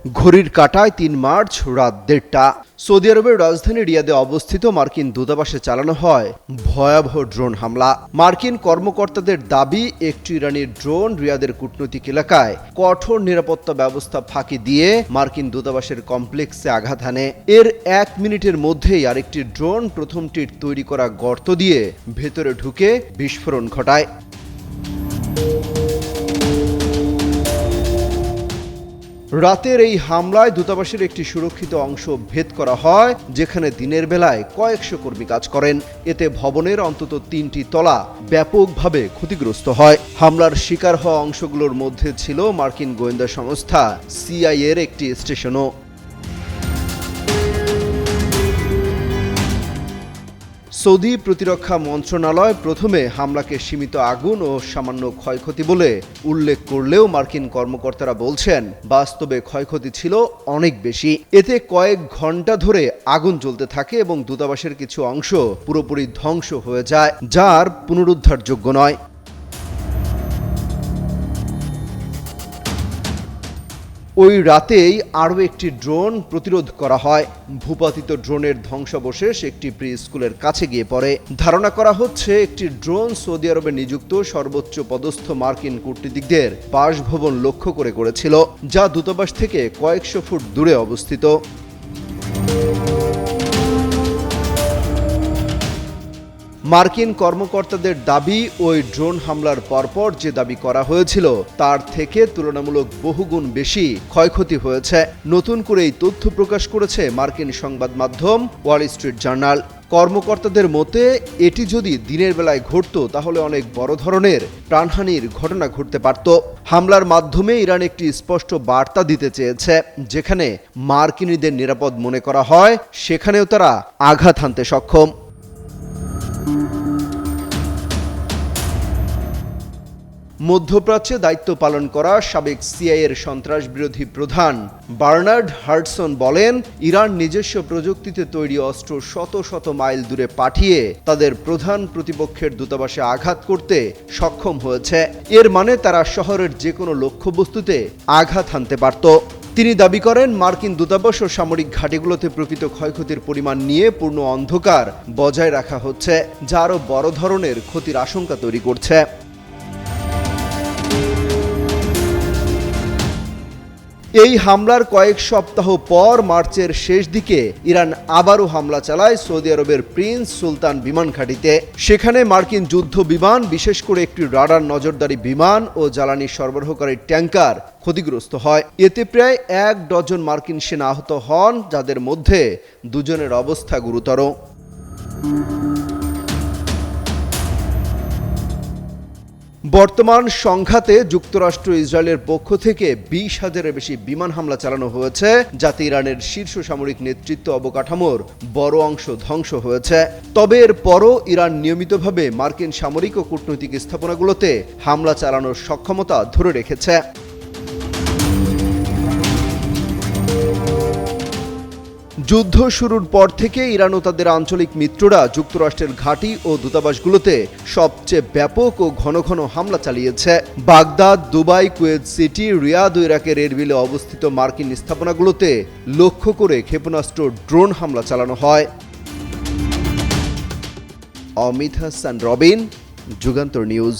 ঘড়ির কাঁটায় ৩ মার্চ রাত ১:৩০। সৌদি আরবের রাজধানী রিয়াদে অবস্থিত মার্কিন দূতাবাসে চালানো হয় ভয়াবহ ড্রোন হামলা। মার্কিন কর্মকর্তাদের দাবি, একটি ইরানি ড্রোন রিয়াদের কূটনৈতিক এলাকায় কঠোর নিরাপত্তা ব্যবস্থা ফাঁকি দিয়ে মার্কিন দূতাবাসের কমপ্লেক্সে আঘাত হানে। এর ১ মিনিটের মধ্যেই আরেকটি ড্রোন প্রথমটির তৈরি করা গর্ত দিয়ে ভেতরে ঢুকে বিস্ফোরণ ঘটায়। রাতের এই হামলায় দূতাবাসের একটি সুরক্ষিত অংশ ভেদ করা হয়, যেখানে দিনের বেলায় কয়েকশো কর্মী কাজ করেন। এতে ভবনের অন্তত ৩টি তলা ব্যাপকভাবে ক্ষতিগ্রস্ত হয়। হামলার শিকার হওয়া অংশগুলোর মধ্যে ছিল মার্কিন গোয়েন্দা সংস্থা সিআইএর একটি স্টেশনও। সৌদি প্রতিরক্ষা মন্ত্রণালয় প্রথমে হামলাকে সীমিত আগুন ও সামান্য ক্ষয়ক্ষতি বলে উল্লেখ করলেও মার্কিন কর্মকর্তারা বলছেন বাস্তবে ক্ষয়ক্ষতি ছিল অনেক বেশি। এতে কয়েক ঘন্টা ধরে আগুন জ্বলতে থাকে এবং দূতাবাসের কিছু অংশ পুরোপুরি ধ্বংস হয়ে যায়, যা আর পুনরুদ্ধারযোগ্য নয়। ওই রাতেই আরও একটি ড্রোন প্রতিরোধ করা হয়। ভূপাতিত ড্রোনের ধ্বংসাবশেষ একটি প্রি স্কুলের কাছে গিয়ে পড়ে। ধারণা করা হচ্ছে একটি ড্রোন সৌদি আরবে নিযুক্ত সর্বোচ্চ পদস্থ মার্কিন কূটনীতিকদের বাসভবন লক্ষ্য করে করেছিল, যা দূতাবাস থেকে কয়েকশো ফুট দূরে অবস্থিত। মার্কিন কর্মকর্তাদের দাবি, ওই ড্রোন হামলার পরপর যে দাবি করা হয়েছিল তার থেকে তুলনামূলক বহুগুণ বেশি ক্ষয়ক্ষতি হয়েছে। নতুন করে এই তথ্য প্রকাশ করেছে মার্কিন সংবাদ মাধ্যম ওয়াল স্ট্রিট জার্নাল। কর্মকর্তাদের মতে, এটি যদি দিনের বেলায় ঘটত তাহলে অনেক বড় ধরনের প্রাণহানির ঘটনা ঘটতে পারত। হামলার মাধ্যমে ইরান একটি স্পষ্ট বার্তা দিতে চেয়েছে, যেখানে মার্কিনীদের নিরাপদ মনে করা হয় সেখানেও তারা আঘাত হানতে সক্ষম। মধ্যপ্রাচ্যে দায়িত্ব পালন করা সাবেক সিআইএর সন্ত্রাস বিরোধী প্রধান বার্নার্ড হার্টসন বলেন, ইরান নিজস্ব প্রযুক্তিতে তৈরি অস্ত্র শত শত মাইল দূরে পাঠিয়ে তাদের প্রধান প্রতিপক্ষের দূতাবাসে আঘাত করতে সক্ষম হয়েছে। এর মানে তারা শহরের যে কোনো লক্ষ্যবস্তুতে আঘাত হানতে পারত। তিনি দাবি করেন, মার্কিন দূতাবাস ও সামরিক ঘাঁটিগুলোতে প্রকৃত ক্ষয়ক্ষতির পরিমাণ নিয়ে পূর্ণ অন্ধকার বজায় রাখা হচ্ছে, যা আরও বড় ধরনের ক্ষতির আশঙ্কা তৈরি করছে। এই হামলার কয়েক সপ্তাহ পর মার্চের শেষ দিকে ইরান আবারও হামলা চালায় সৌদি আরবের প্রিন্স সুলতান বিমান ঘাঁটিতে। সেখানে মার্কিন যুদ্ধ বিমান, বিশেষ করে একটি রাডার নজরদারি বিমান ও জ্বালানি সরবরাহকারী ট্যাঙ্কার ক্ষতিগ্রস্ত হয়। এতে প্রায় ১ ডজন মার্কিন সেনা আহত হন, যাদের মধ্যে ২ জনের অবস্থা গুরুতর। বর্তমান সংঘাতে যুক্তরাষ্ট্র ইসরায়েলের পক্ষ থেকে ২০,০০০-এর বেশি বিমান হামলা চালানো হয়েছে, যাতে ইরানের শীর্ষ সামরিক নেতৃত্ব অবকাঠামোর বড় অংশ ধ্বংস হয়েছে। তবে এর পরও ইরান নিয়মিতভাবে মার্কিন সামরিক ও কূটনৈতিক স্থাপনাগুলোতে হামলা চালানোর সক্ষমতা ধরে রেখেছে। যুদ্ধ শুরুর পর থেকে ইরান ও তাদের আঞ্চলিক মিত্ররা যুক্তরাষ্ট্রের ঘাঁটি ও দূতাবাসগুলোতে সবচেয়ে ব্যাপক ও ঘন ঘন হামলা চালিয়েছে। Baghdad, Dubai, Kuwait City, Riyadh ও ইরাকের এরবিলে অবস্থিত মার্কিন স্থাপনাগুলোতে লক্ষ্য করে ক্ষেপণাস্ত্র, ড্রোন হামলা চালানো হয়। অমিত হাসান রবিন, যুগান্তর নিউজ।